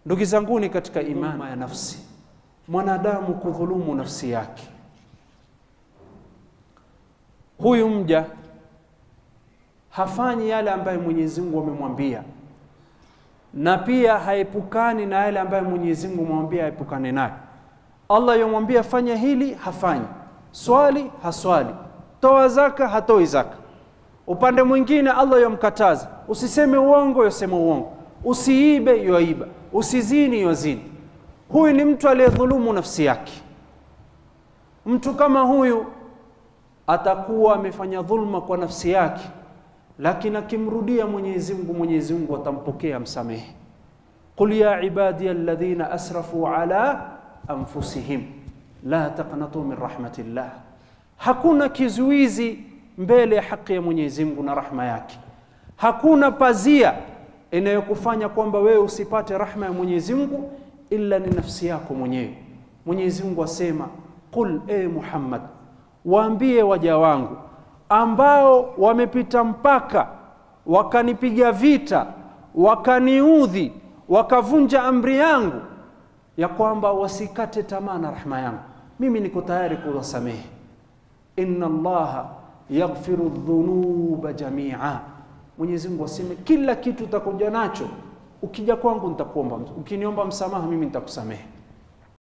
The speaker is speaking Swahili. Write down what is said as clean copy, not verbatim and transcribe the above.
Ndugu zanguni katika imani ya nafsi, mwanadamu kudhulumu nafsi yake. Huyu mja hafanyi yale ambayo Mwenyezi Mungu amemwambia, na pia haepukani na yale ambayo Mwenyezi Mungu amemwambia haepukane nayo. Allah yomwambia fanya hili, hafanyi. Swali, haswali. Toa zaka, hatoi zaka. Upande mwingine Allah yomkataza, usiseme uongo, yosema uongo. Usiibe, yoiba. Usizini, yozini. Huyu ni mtu aliyedhulumu nafsi yake. Mtu kama huyu atakuwa amefanya dhulma kwa nafsi yake, lakini akimrudia Mwenyezi Mungu atampokea, msamehe. Qul ya ibadiy alladhina asrafu ala anfusihim la taqnatu min rahmatillah. Hakuna kizuizi mbele ya haki ya Mwenyezi Mungu na rahma yake. Hakuna pazia inayokufanya kwamba wewe usipate rahma ya Mwenyezi Mungu illa ni nafsi yako mwenyewe. Mwenyezi Mungu asema, qul Muhammad, waambie waja wangu ambao wamepita mpaka wakanipiga vita, wakaniudhi, wakavunja amri yangu, ya kwamba wasikate tamaa na rahma yangu. Mimi niko tayari kuwasamehe. Inna Allaha yaghfiru dhunuba jami'a. Mwenyezi Mungu asema kila kitu utakuja nacho, ukija kwangu nitakuomba, ukiniomba msamaha mimi nitakusamehe.